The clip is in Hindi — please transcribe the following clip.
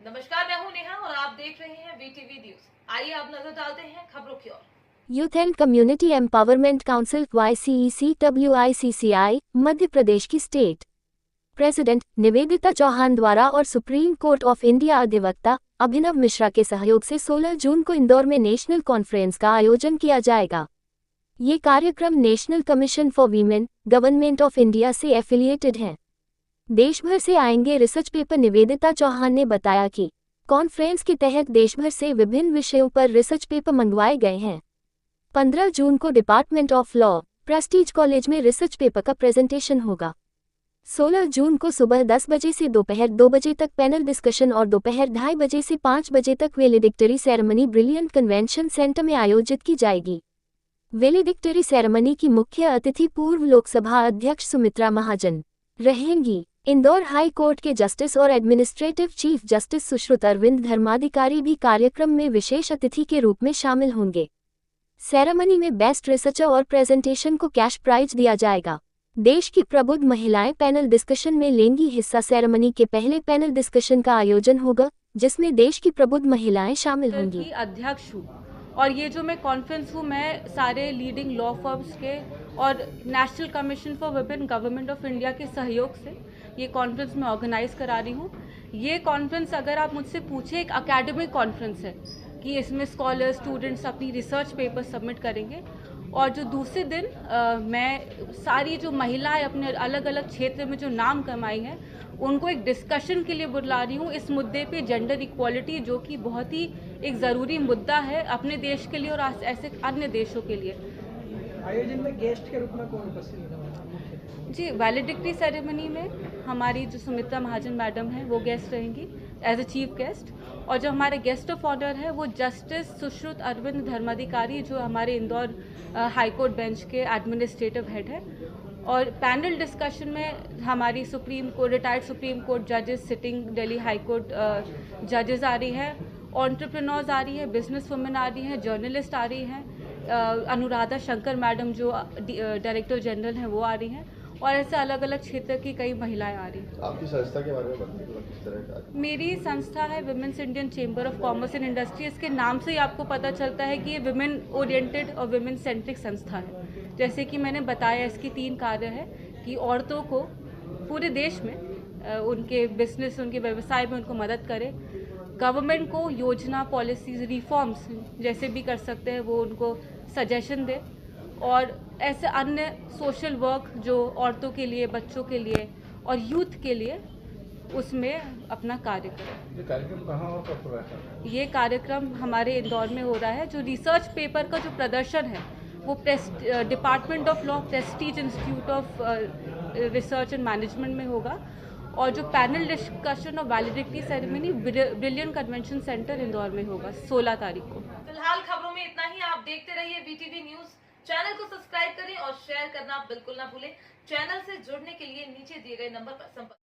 नमस्कार, मैं हूं नेहा और आप देख रहे हैं वीटीवी न्यूज। आइए अब नजर डालते हैं खबरों की ओर। Youth and community empowerment council YCECWICCI Madhya Pradesh की स्टेट प्रेसिडेंट निवेदिता चौहान द्वारा और सुप्रीम कोर्ट ऑफ इंडिया अधिवक्ता अभिनव मिश्रा के सहयोग से 16 जून को इंदौर में नेशनल कॉन्फ्रेंस का आयोजन किया जाएगा। ये कार्यक्रम national commission for women government of India से एफिलिएटेड हैं। देश भर से आएंगे रिसर्च पेपर। निवेदिता चौहान ने बताया कि कॉन्फ्रेंस के तहत देश भर से विभिन्न विषयों पर रिसर्च पेपर मंगवाए गए हैं। 15 जून को department of law Prestige college में रिसर्च पेपर का प्रेजेंटेशन होगा। 16 जून को सुबह 10 बजे से दोपहर 2 बजे तक पैनल डिस्कशन और दोपहर 2:30 बजे से 5 बजे तक वेलिडिक्टरी सेरेमनी ब्रिलियंट कन्वेंशन सेंटर में आयोजित की जाएगी। वेलिडिक्टरी सेरेमनी की मुख्य अतिथि पूर्व लोकसभा अध्यक्ष सुमित्रा महाजन रहेंगी। इंदौर हाई कोर्ट के जस्टिस और administrative chief justice Sushrut Arvind Dharmadhikari भी कार्यक्रम में विशेष अतिथि के रूप में शामिल होंगे। सेरेमनी में बेस्ट रिसर्चर और प्रेजेंटेशन को कैश प्राइज दिया जाएगा। देश की प्रबुद्ध महिलाएं पैनल डिस्कशन में लेंगी हिस्सा। सेरेमनी के पहले पैनल डिस्कशन का आयोजन होगा जिसमें देश की प्रबुद्ध महिलाएं शामिल होंगी। अध्यक्ष हूँ और ये जो मैं कॉन्फ्रेंस हूँ मैं सारे लीडिंग लॉ फर्म्स के और national commission for women government of India के सहयोग से ये कॉन्फ्रेंस मैं ऑर्गेनाइज करा रही हूँ। ये कॉन्फ्रेंस अगर आप मुझसे पूछे एक एकेडमिक कॉन्फ्रेंस है कि इसमें स्कॉलर स्टूडेंट्स अपनी रिसर्च पेपर सबमिट करेंगे और जो दूसरे दिन मैं सारी जो महिलाएं अपने अलग अलग क्षेत्र में जो नाम कमाई हैं उनको एक डिस्कशन के लिए बुला रही हूँ इस मुद्दे पे, जेंडर इक्वालिटी, जो कि बहुत ही एक ज़रूरी मुद्दा है अपने देश के लिए और ऐसे अन्य देशों के लिए। आयोजन में गेस्ट के रूप में कौन उपस्थित होगा? जी, वैलिडिक्टरी सेरेमनी में हमारी जो सुमित्रा महाजन मैडम हैं वो गेस्ट रहेंगी एज ए चीफ गेस्ट, और जो हमारे गेस्ट ऑफ ऑनर है वो जस्टिस सुश्रुत अरविंद धर्माधिकारी जो हमारे इंदौर हाई कोर्ट बेंच के एडमिनिस्ट्रेटिव हेड है। और पैनल डिस्कशन में हमारी रिटायर्ड सुप्रीम कोर्ट जजेस, सिटिंग दिल्ली हाई कोर्ट जजेस आ रही है, एंटरप्रेन्योर्स आ रही है, बिजनेस वुमेन आ रही हैं, जर्नलिस्ट आ रही हैं, अनुराधा शंकर मैडम जो डायरेक्टर जनरल हैं वो आ रही हैं, और ऐसे अलग अलग क्षेत्र की कई महिलाएं आ रही हैं। आपकी संस्था के बारे में बताइए, किस तरह का? मेरी संस्था है women's Indian chamber of commerce and industry. इसके नाम से ही आपको पता चलता है कि ये विमेन ओरिएंटेड और विमेन सेंट्रिक संस्था है। जैसे कि मैंने बताया, इसकी 3 कार्य है कि औरतों को पूरे देश में उनके बिजनेस, उनके व्यवसाय में उनको मदद करे, गवर्नमेंट को योजना, पॉलिसीज, रिफॉर्म्स जैसे भी कर सकते हैं वो उनको सजेशन दे, और ऐसे अन्य सोशल वर्क जो औरतों के लिए, बच्चों के लिए और यूथ के लिए उसमें अपना कार्य करें। ये कार्यक्रम कहाँ और कब हो रहा है? ये कार्यक्रम हमारे इंदौर में हो रहा है। जो रिसर्च पेपर का जो प्रदर्शन है वो department of law Prestige institute of research and management में होगा, और जो पैनल डिस्कशन और validity ceremony brilliant convention centre Indore में होगा 16 तारीख को। फिलहाल खबरों में इतना ही। आप देखते रहिए वीटीवी न्यूज। चैनल को सब्सक्राइब करें और शेयर करना बिल्कुल ना भूलें। चैनल से जुड़ने के लिए नीचे दिए गए नंबर पर संपर्क